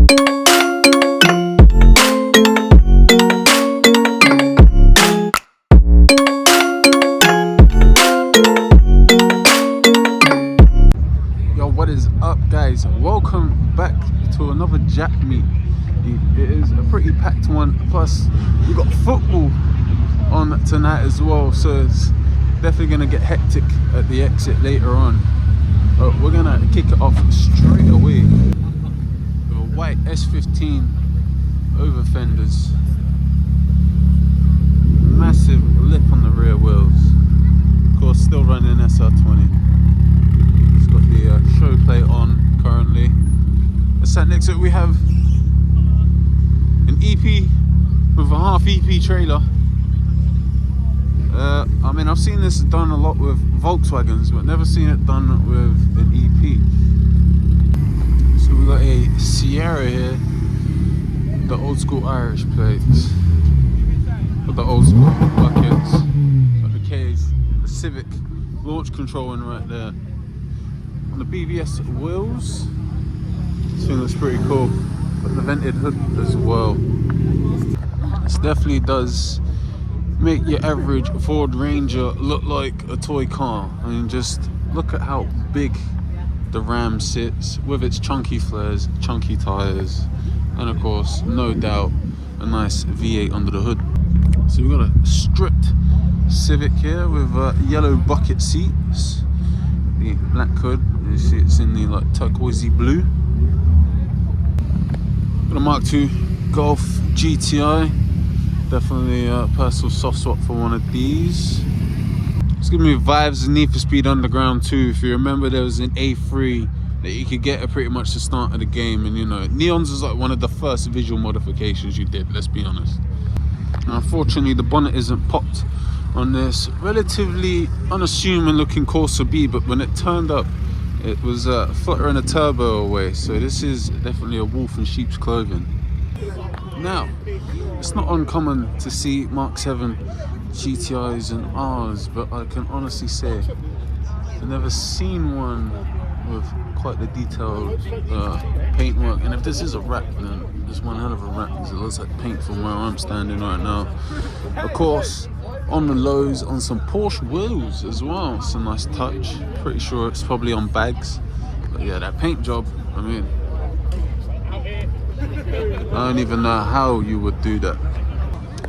What is up, guys? Welcome back to another Jack meet. It is a pretty packed one, plus we got football on tonight as well, so it's definitely gonna get hectic at the exit later on. But we're gonna kick it off straight away with a white S15 over fenders, massive lip on the rear wheels, of course still running SR20. Got the show plate on currently. Sat next to it we have an EP with a half EP trailer. I mean, I've seen this done a lot with Volkswagens, but never seen it done with an EP. So we got a Sierra here, the old school Irish plates, with the old school buckets, got the K's, the Civic launch control in right there. The BBS wheels, this thing looks pretty cool. Got the vented hood as well. This definitely does make your average Ford Ranger look like a toy car. I mean, just look at how big the Ram sits with its chunky flares, chunky tires, and of course, no doubt, a nice V8 under the hood. So we've got a stripped Civic here with yellow bucket seats, the black hood. You see it's in the like turquoisey blue. Got a Mark II Golf GTI. Definitely a personal soft spot for one of these. It's giving me vibes of Need for Speed Underground 2. If you remember, there was an A3 that you could get at pretty much the start of the game, and you know, Neons was like one of the first visual modifications you did, let's be honest. Now, unfortunately, the bonnet isn't popped on this relatively unassuming looking Corsa B, but when it turned up, it was fluttering a turbo away, so this is definitely a wolf in sheep's clothing. Now, it's not uncommon to see Mark 7 GTIs and Rs, but I can honestly say I've never seen one with quite the detailed paintwork. And if this is a wrap, then it's one hell of a wrap, because it looks like paint from where I'm standing right now. Of course, on the lows, on some Porsche wheels as well. It's a nice touch. Pretty sure it's probably on bags. But yeah, that paint job, I mean, I don't even know how you would do that.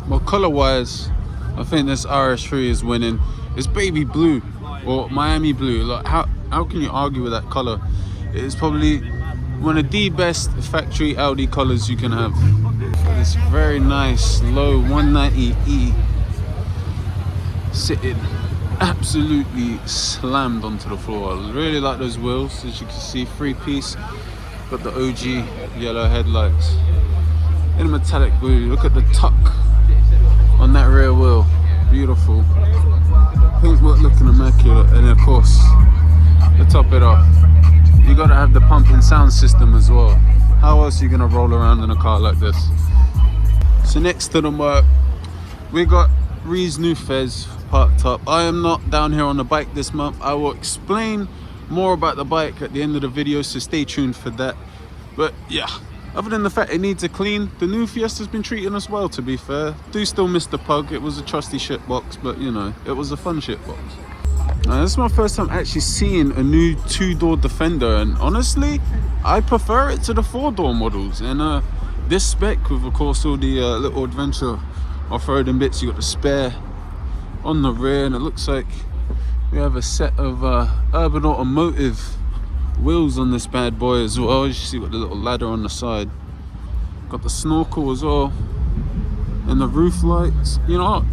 Well, color wise, I think this RS3 is winning. It's baby blue or Miami blue. Like, how can you argue with that color? It's probably one of the best factory Audi colors you can have. This very nice low 190E sitting absolutely slammed onto the floor. I really like those wheels. As you can see, 3-piece, got the OG yellow headlights in a metallic blue. Look at the tuck on that rear wheel, beautiful. Paintwork looking immaculate, and of course, to top it off, you gotta have the pumping sound system as well. How else are you gonna roll around in a car like this? So next to the Merc, we got Ree's new Fez parked up. I am not down here on the bike this month. I will explain more about the bike at the end of the video, so stay tuned for that. But yeah, other than the fact it needs a clean, the new Fiesta's been treating us well, to be fair. Do still miss the Pug. It was a trusty shit box, but you know, it was a fun shit box. Now, this is my first time actually seeing a new 2-door Defender, and honestly, I prefer it to the 4-door models. And this spec with, of course, all the little adventure off-roading bits, you got the spare on the rear, and it looks like we have a set of Urban Automotive wheels on this bad boy as well. As you see, got the little ladder on the side, got the snorkel as well, and the roof lights. You know what,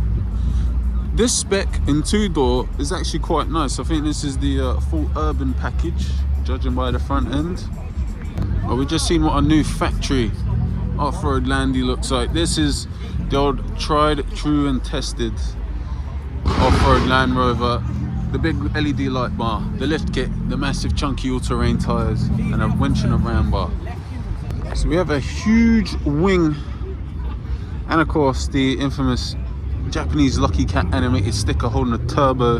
this spec in 2-door is actually quite nice. I think this is the full urban package, judging by the front end. But we just seen what our new factory off-road Landy looks like. This is the old tried, true and tested off-road Land Rover. The big LED light bar, the lift kit, the massive chunky all-terrain tires, and a winch and a ram bar. So we have a huge wing, and of course the infamous Japanese Lucky Cat animated sticker holding a turbo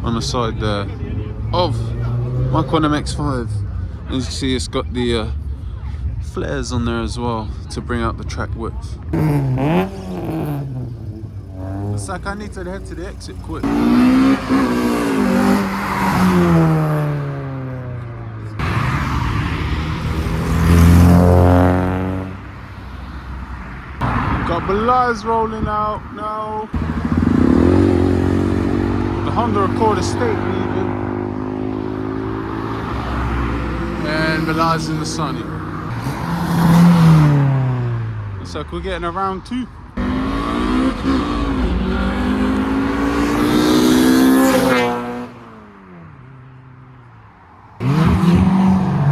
on the side there of Mark 1 MX-5. As you can see, it's got the flares on there as well to bring out the track width. It's like I need to head to the exit quick. Got Belize rolling out now. The Honda Accord Estate leaving. And Belize in the sunny. Looks like we're getting around too. Got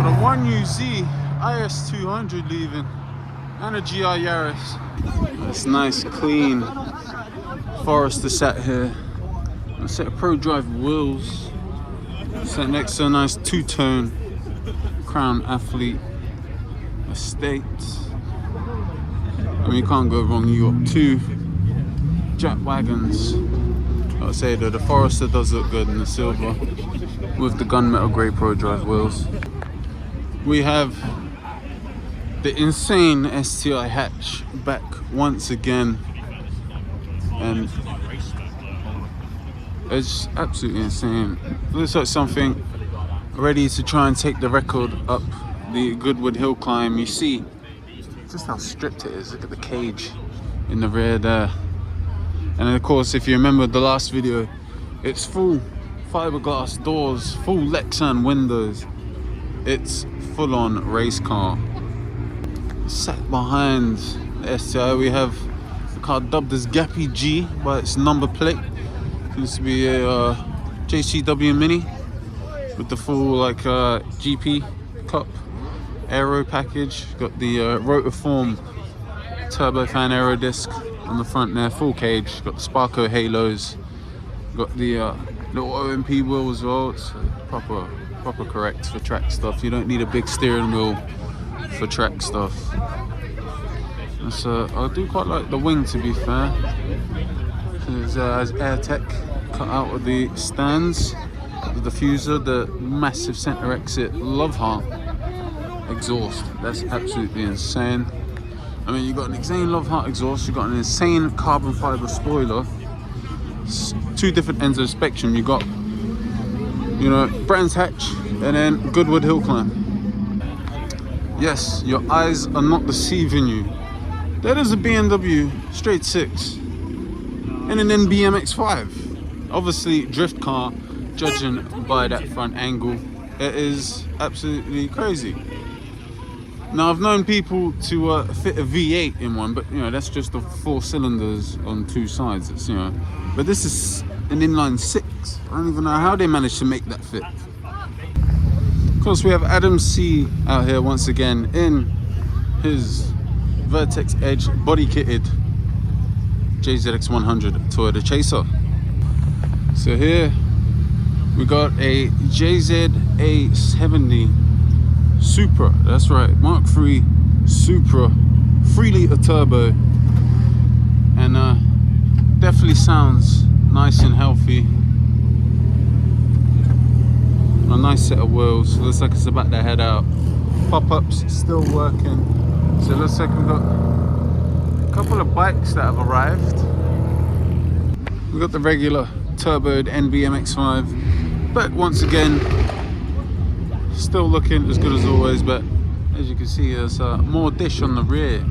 a 1UZ IS200 leaving. And a GI Yaris. That's nice, clean Forester sat here. A set of Pro Drive wheels. Sat next to a nice two-tone Crown Athlete Estate. I mean, you can't go wrong. You got two jack wagons. Like I say though, the Forester does look good in the silver with the gunmetal grey Pro Drive wheels. We have the insane STI hatch back once again, and it's absolutely insane. Looks like something ready to try and take the record up the Goodwood Hill climb. You see just how stripped it is. Look at the cage in the rear there. And then of course, if you remember the last video, it's full fiberglass doors, full Lexan windows. It's full on race car. Sat behind the STI, we have the car dubbed as Gappy G by its number plate. Seems to be a JCW Mini with the full like GP Cup aero package. Got the rotiform turbofan aero disc on the front there, full cage. Got the Sparko halos. Got the little OMP wheel as well. It's proper correct for track stuff. You don't need a big steering wheel for track stuff. So I do quite like the wing, to be fair. It has AirTech cut out of the stands, the diffuser, the massive center exit love heart exhaust. That's absolutely insane. I mean, you've got an insane love heart exhaust, you've got an insane carbon fiber spoiler. It's two different ends of the spectrum. You've got, you know, Brands Hatch and then Goodwood Hill Climb. Yes, your eyes are not deceiving you. That is a BMW straight 6 and an NBMX5. Obviously drift car, judging by that front angle. It is absolutely crazy. Now I've known people to fit a V8 in one, but you know, that's just the 4 cylinders on 2 sides. It's, you know, but this is an inline 6. I don't even know how they managed to make that fit. Of course, we have AdamC out here once again in his Vertex Edge body kitted JZX100 Toyota Chaser. So here we got a JZA70 Supra. That's right, Mark III Supra, 3-litre turbo, and definitely sounds nice and healthy. A nice set of wheels. Looks like it's about to head out. Pop-ups still working. So it looks like we've got a couple of bikes that have arrived. We've got the regular turboed NBMX5 back once again. Still looking as good as always, but as you can see, there's more dish on the rear.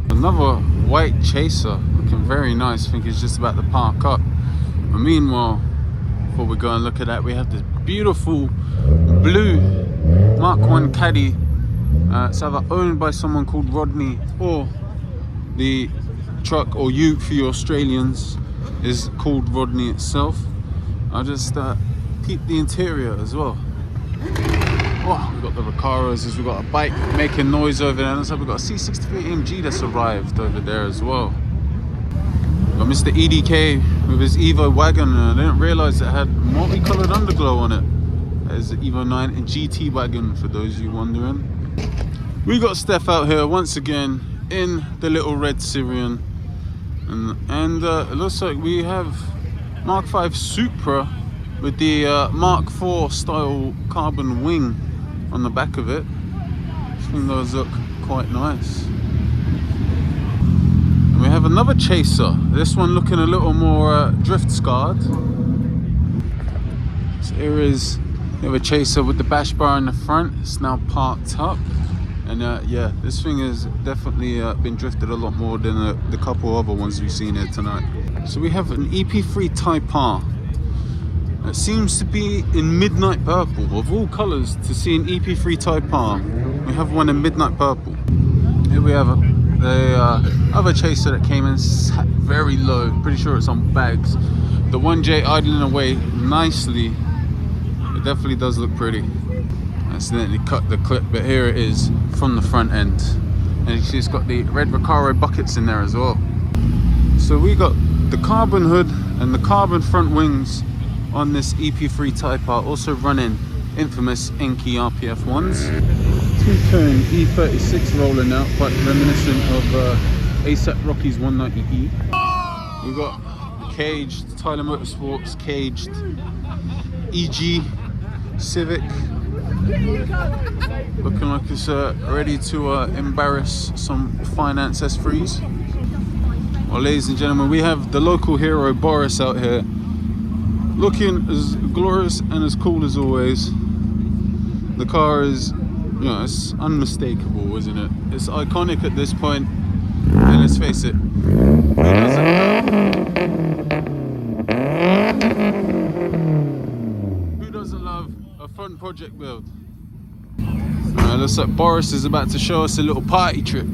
Another white Chaser, looking very nice. I think it's just about to park up. But meanwhile, before we go and look at that, we have this beautiful blue Mark 1 Caddy. It's either owned by someone called Rodney, or the truck, or Ute for you Australians, is called Rodney itself. I'll just peep the interior as well. Oh, we've got the Recaros, we've got a bike making noise over there. Looks like we've got a C63 AMG that's arrived over there as well. Got Mr. EDK with his Evo wagon. I didn't realise it had multicolored underglow on it. There's the Evo 9 and GT wagon, for those of you wondering. We got Steph out here once again in the little red Syrian, and it looks like we have Mark V Supra with the Mark IV style carbon wing on the back of it. thing does look quite nice. And we have another chaser. This one looking a little more drift scarred. So here is we have a chaser with the bash bar in the front. It's now parked up. And yeah, this thing has definitely been drifted a lot more than the couple other ones we've seen here tonight. So we have an EP3 Type R. It seems to be in midnight purple. Of all colours, to see an EP3 Type R, we have one in midnight purple. Here we have the other chaser that came in sat very low. Pretty sure it's on bags. The 1J idling away nicely. It definitely does look pretty. Accidentally cut the clip, but here it is from the front end. And you see it's got the red Recaro buckets in there as well. So we got the carbon hood and the carbon front wings on this EP3 Type R, also running infamous Enki RPF ones. Two-tone E36 rolling out, quite reminiscent of ASAP Rocky's 190E. We've got the caged Tyler Motorsports caged EG Civic, looking like it's ready to embarrass some finance S3s. Well, ladies and gentlemen, we have the local hero Boris out here, looking as glorious and as cool as always. The car is, you know, it's unmistakable, isn't it? It's iconic at this point, and let's face it, who doesn't love a fun project build? Alright, looks like Boris is about to show us a little party trick.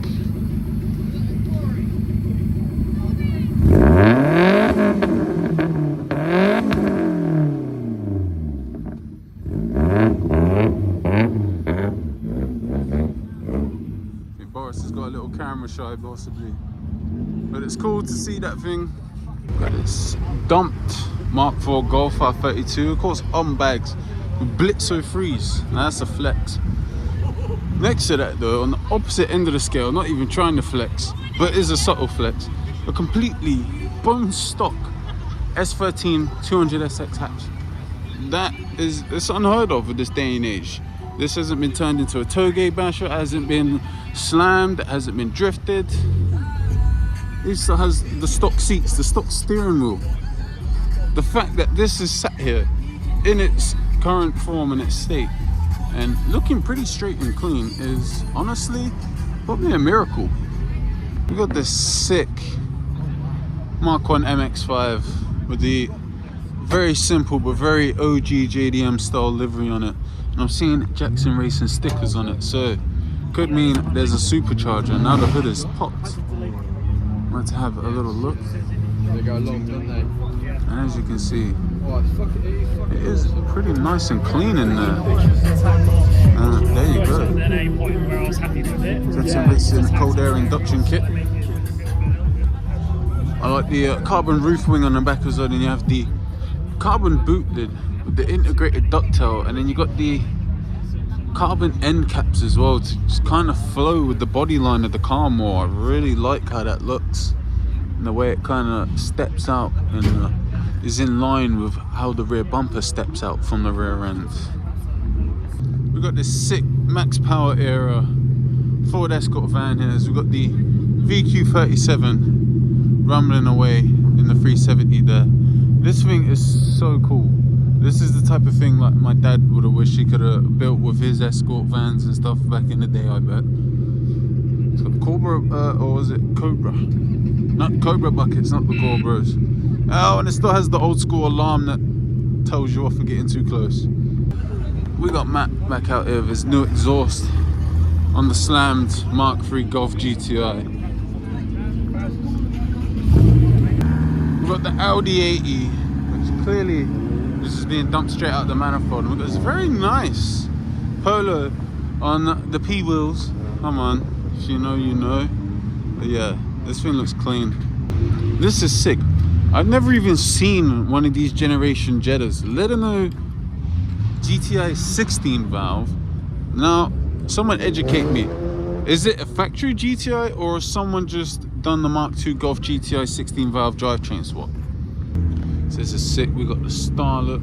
Boris has got a little camera shy possibly, but it's cool to see that thing. Got this dumped Mark IV Golf R32, of course on bags with Blitzo 3s. Now that's a flex. Next to that though, on the opposite end of the scale, not even trying to flex, but is a subtle flex, a completely bone stock S13 200SX hatch. That is, it's unheard of in this day and age. This hasn't been turned into a toge basher, it hasn't been slammed, it hasn't been drifted. It still has the stock seats, the stock steering wheel. The fact that this is sat here in its current form and its state and looking pretty straight and clean is honestly probably a miracle. We got this sick Mark 1 MX-5 with the very simple but very OG JDM style livery on it. And I'm seeing Jackson Racing stickers on it, so could mean there's a supercharger. Now the hood is popped. I'm going to have a little look. They go long, don't they? And as you can see, Oh, it is pretty nice and clean in there. There you go. Jackson Racing cold air induction kit. I like the carbon roof wing on the back as well, and you have the carbon boot lid with the integrated ducktail, and then you got the carbon end caps as well to just kind of flow with the body line of the car more. I really like how that looks and the way it kind of steps out and is in line with how the rear bumper steps out from the rear end. We've got this sick max power era Ford Escort van here. So we've got the VQ37 rumbling away in the 370 there. This thing is so cool. This is the type of thing like my dad would have wished he could have built with his Escort vans and stuff back in the day, I bet. It's got the Cobra, or was it Cobra? Not Cobra buckets, not the Cobras. Oh, and it still has the old school alarm that tells you off for getting too close. We got Matt back out here with his new exhaust on the slammed Mark III Golf GTI. We've got the Audi 80, which clearly this is being dumped straight out the manifold. And we've got this very nice Polo on the P wheels. Come on, if you know, you know. But yeah, this thing looks clean. This is sick. I've never even seen one of these generation Jettas, let alone GTI 16 valve. Now, someone educate me. Is it a factory GTI or has someone just done the Mark II Golf GTI 16 valve drivetrain swap? So this is sick. We got the Starlet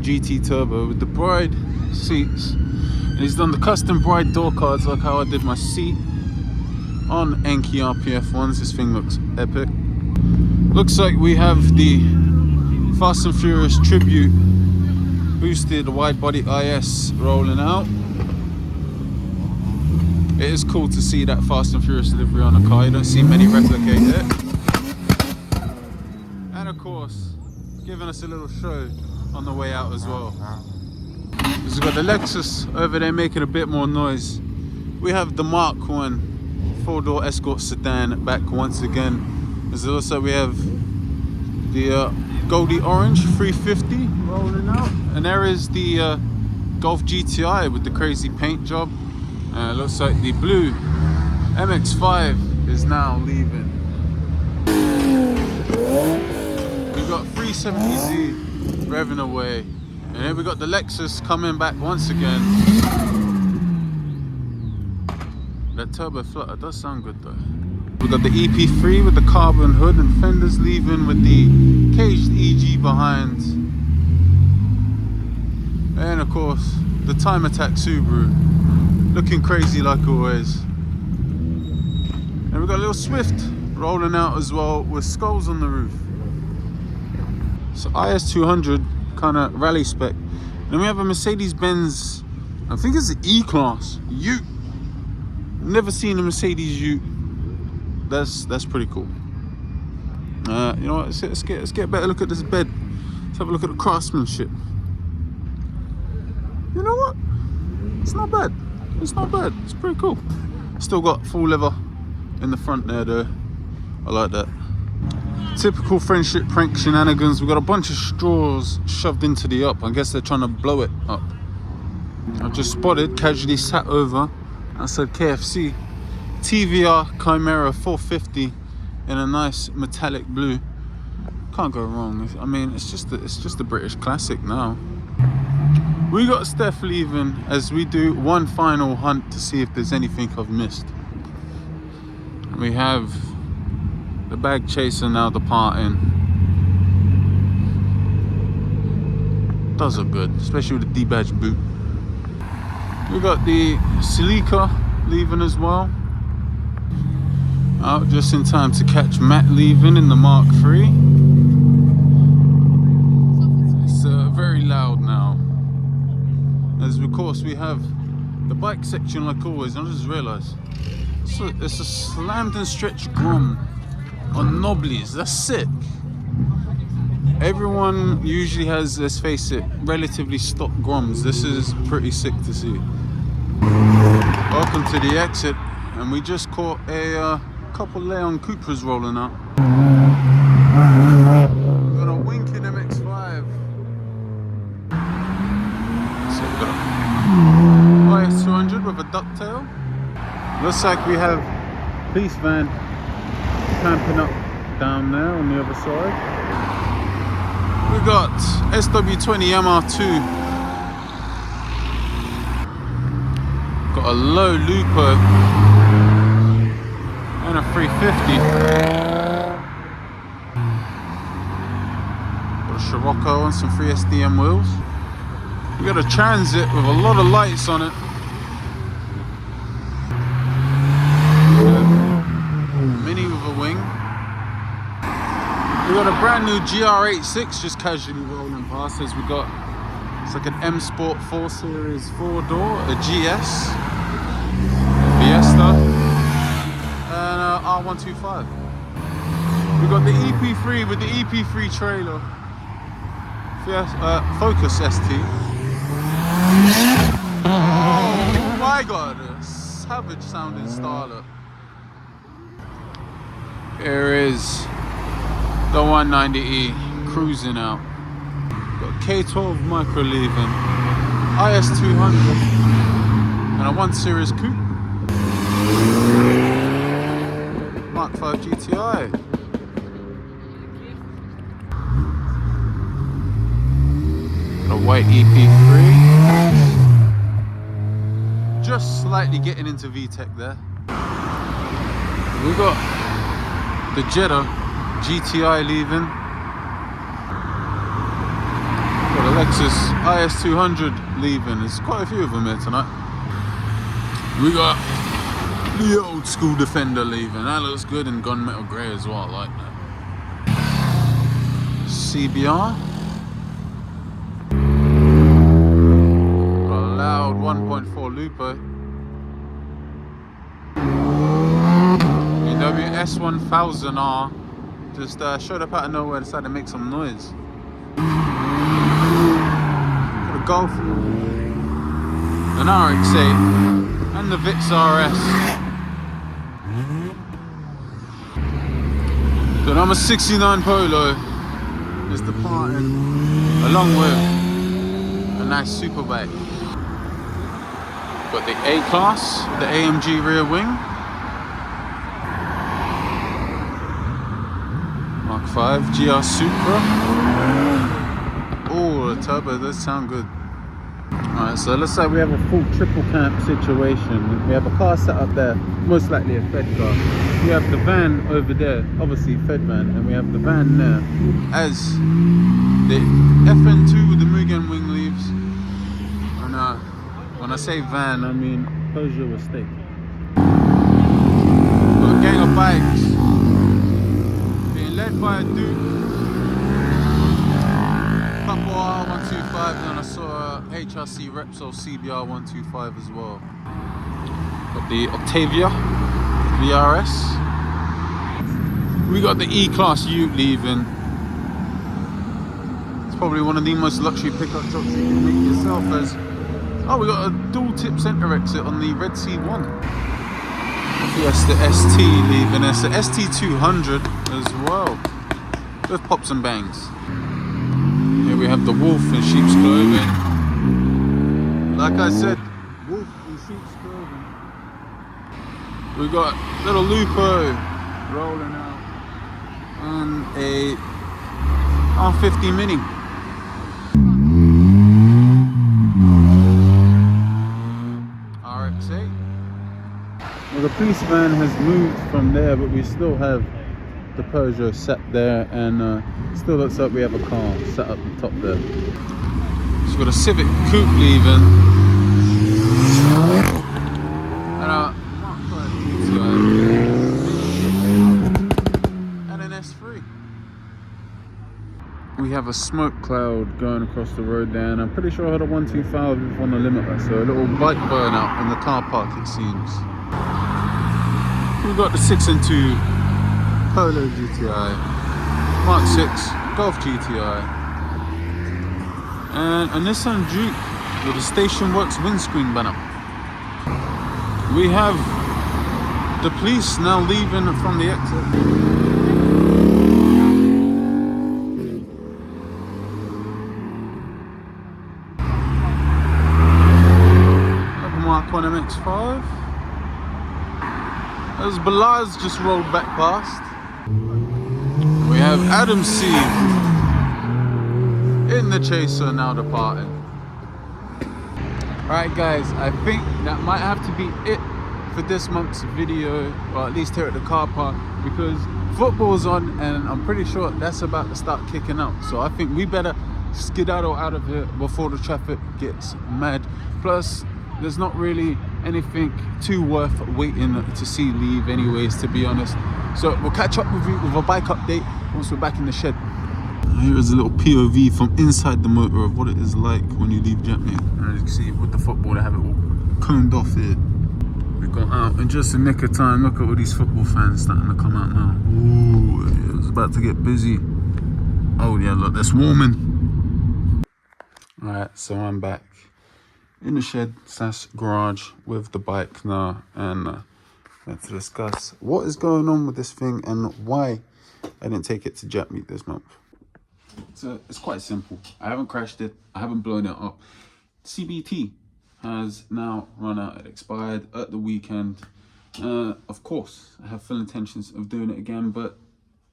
GT Turbo with the Bride seats. And He's done the custom bride door cards like how I did my seat on Enki RPF ones. This thing looks epic. Looks like we have the Fast and Furious tribute boosted wide body IS rolling out. It is cool to see that Fast and Furious delivery on a car. You don't see many replicate it. And of course, giving us a little show on the way out as well. We've got the Lexus over there making a bit more noise. We have the Mark 1 4-door Escort sedan back once again. As also we have the Goldie Orange 350 rolling out. And there is the Golf GTI with the crazy paint job. Looks like the blue MX-5 is now leaving. We've got 370Z revving away. And then we got the Lexus coming back once again. That turbo flutter does sound good though. We got the EP3 with the carbon hood and fenders leaving with the caged EG behind. And of course, the Time Attack Subaru. Looking crazy like always. And we got a little Swift rolling out as well with skulls on the roof. So IS200 kind of rally spec. Then we have a Mercedes-Benz, I think it's an E-Class Ute. Never seen a Mercedes Ute. That's pretty cool. You know what? Let's get a better look at this bed. Let's have a look at the craftsmanship. You know what? It's not bad. It's not bad. It's pretty cool. Still got full leather in the front there though. I like that. Typical friendship prank shenanigans. We've got a bunch of straws shoved into the up. I guess they're trying to blow it up. I've just spotted, casually sat over. I said KFC. TVR Chimera 450 in a nice metallic blue. Can't go wrong. I mean, it's just a British classic now. We got Steph leaving as we do one final hunt to see if there's anything I've missed. We have the bag chaser now departing. Does look good, especially with the D-badge boot. We got the Celica leaving as well. Out just in time to catch Matt leaving in the Mark III. It's very loud now. As of course we have the bike section like always. I just realised it's a slammed and stretched grom on knobblies. That's sick. Everyone usually has, let's face it, relatively stock groms. This is pretty sick to see. Welcome to the exit, and we just caught a couple Leon Coopers rolling out. We've got a winking MX-5. So we've got a IS200 with a ducktail. Looks like we have police van camping up down there on the other side. We got SW20 MR2. Got a low Lupo and a 350. Got a Scirocco and some 3SDM wheels. We got a Transit with a lot of lights on it. Mini with a wing. We got a brand new GR86 just casually rolling past us. We got, it's like an M Sport 4 Series 4-door, a GS, Fiesta, and a R125. We got the EP3 with the EP3 trailer, Focus ST. Oh my god, a savage sounding starter. Here is the 190E cruising out. Got K12 micro leaving, IS200, and a 1 Series coupe. Mark 5 GTI. Got a white EP3. Just slightly getting into Vtec there. We got the Jetta GTI leaving. Got a Lexus IS200 leaving. There's quite a few of them here tonight. We got the old school Defender leaving. That looks good in gunmetal grey as well. I like that. CBR. Got a loud 1.4 Lupo. VW S1000R just showed up out of nowhere, decided to make some noise. Got a Golf, an RX-8, and the Vtec RS. The number 69 Polo is departing along with a nice superbike. Got the A-Class, the AMG rear wing. Mark 5 GR Supra. Oh, the turbo does sound good. Alright, so let's say we have a full triple camp situation. We have a car set up there, most likely a Fed car. We have the van over there, obviously Fed van, and we have the van there as the FN2 with the Mugen wing leaves. And when I say van, I mean Peugeot estate. Got a gang of bikes being led by a Duke. Couple R125, and I saw a HRC Repsol CBR 125 as well. Got the Octavia VRS. We got the E-Class Ute leaving. It's probably one of the most luxury pickup trucks you can make yourself. As oh, we got a dual tip center exit on the Red C1. Fiesta ST leaving. It's the ST200 as well. With pops and bangs. Here we have the wolf in sheep's clothing. Like I said, wolf in sheep's clothing. We got little Lupo rolling out and a R50 Mini. RX-8. Well, the police van has moved from there, but we still have the Peugeot set there, and still looks like we have a car set up the top there. So we've got a Civic Coupe leaving, and a Mark 5 GTI, and an S3. We have a smoke cloud going across the road there, and I'm pretty sure I had a 125 on the limiter, so a little bike burnout in the car park it seems. We've got the 6 and 2 Polo GTI, Mark 6 Golf GTI, and a Nissan Juke with a Station Works windscreen banner. We have the police now leaving from the exit. Mark 1 MX-5. As Balaz just rolled back past. We have AdamC in the chaser now departing. Alright guys, I think that might have to be it for this month's video, or at least here at the car park, because football's on and I'm pretty sure that's about to start kicking out. So I think we better skedaddle out of here before the traffic gets mad. Plus, there's not really anything too worth waiting to see leave anyways, to be honest. So we'll catch up with you with a bike update once we're back in the shed. Here is a little POV from inside the motor of what it is like when you leave Jetmate. As you can see with the football, they have it all coned off here. We got out in just a nick of time. Look at all these football fans starting to come out now. Ooh, it's about to get busy. Oh yeah, look, they're swarming. Alright, so I'm back in the shed / garage with the bike now, and let's discuss what is going on with this thing and why I didn't take it to Jetmeet this month. So it's quite simple. I haven't crashed it, I haven't blown it up. CBT has now run out. It expired at the weekend. Of course I have full intentions of doing it again, but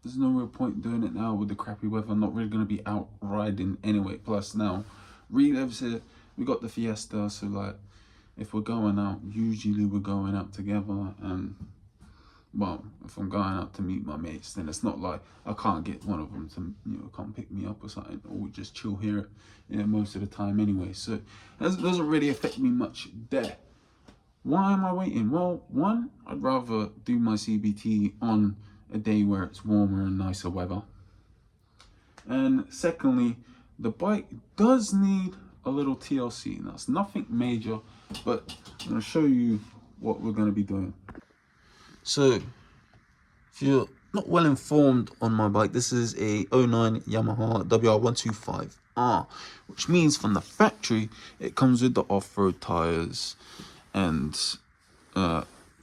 there's no real point doing it now with the crappy weather. I'm not really going to be out riding anyway. Plus now Reliv's here. We got the Fiesta, so like if we're going out, usually we're going out together, and well, if I'm going out to meet my mates, then it's not like I can't get one of them to, you know, come pick me up or something, or we just chill here, you know, most of the time anyway. So it doesn't really affect me much there. Why am I waiting? Well, one, I'd rather do my CBT on a day where it's warmer and nicer weather. And secondly, the bike does need a little TLC. Now, it's nothing major, but I'm going to show you what we're going to be doing. So, if you're not well informed on my bike, this is a 09 Yamaha WR125R, which means from the factory, it comes with the off-road tires and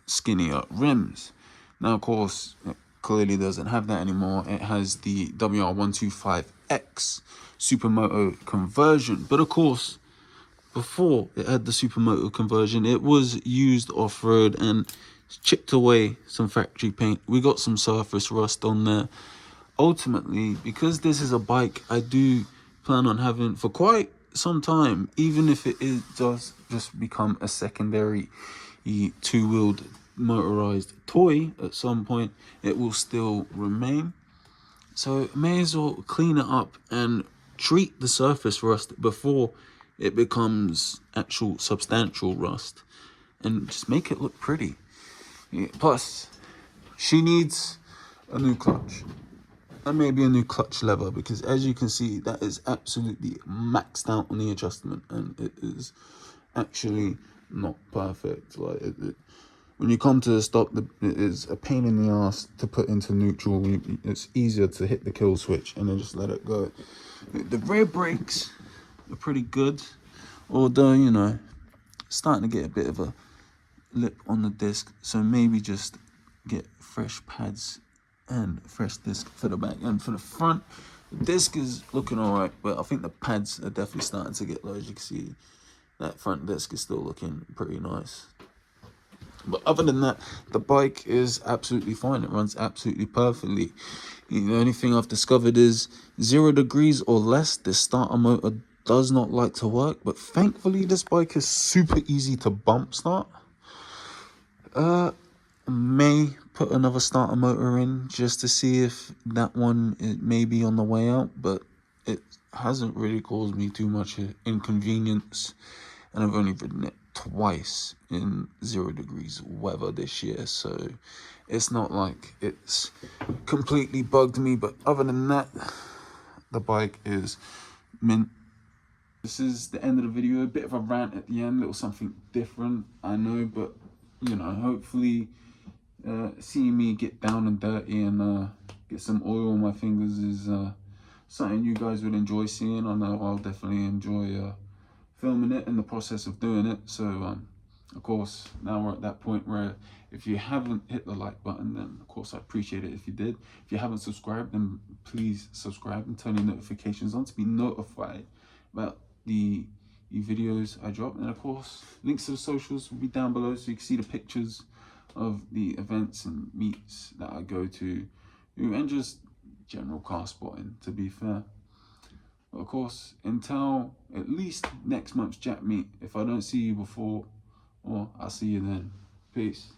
skinnier rims. Now, of course, it clearly doesn't have that anymore. It has the WR125X Supermoto conversion, but of course, before it had the Supermoto conversion, it was used off-road and chipped away some factory paint. We got some surface rust on there. Ultimately, because this is a bike I do plan on having for quite some time, even if it does just become a secondary two-wheeled motorized toy at some point, it will still remain. So may as well clean it up and treat the surface rust before it becomes actual substantial rust, and just make it look pretty. Yeah, plus, she needs a new clutch and maybe a new clutch lever, because as you can see, that is absolutely maxed out on the adjustment, and it is actually not perfect. Like when you come to a stop, it is a pain in the ass to put into neutral. It's easier to hit the kill switch and then just let it go. The rear brakes are pretty good, although, you know, starting to get a bit of a lip on the disc, so maybe just get fresh pads and fresh disc for the back. And for the front, the disc is looking all right, but I think the pads are definitely starting to get low. As you can see, that front disc is still looking pretty nice. But other than that, the bike is absolutely fine. It runs absolutely perfectly. The only thing I've discovered is 0 degrees or less, the starter motor does not like to work. But thankfully, this bike is super easy to bump start. May put another starter motor in just to see if that one may be on the way out. But it hasn't really caused me too much inconvenience. And I've only ridden it twice in 0 degrees weather this year, so it's not like it's completely bugged me. But other than that, the bike is mint. This is the end of the video. A bit of a rant at the end, little something different, I know, but you know, hopefully seeing me get down and dirty and get some oil on my fingers is something you guys would enjoy seeing. I know I'll definitely enjoy filming it in the process of doing it. So of course, now we're at that point where if you haven't hit the like button, then of course I appreciate it if you did. If you haven't subscribed, then please subscribe and turn your notifications on to be notified about the videos I drop. And of course, links to the socials will be down below, so you can see the pictures of the events and meets that I go to, and just general car spotting, to be fair. Of course, until at least next month's Jack Meet, if I don't see you before, or I'll see you then. Peace.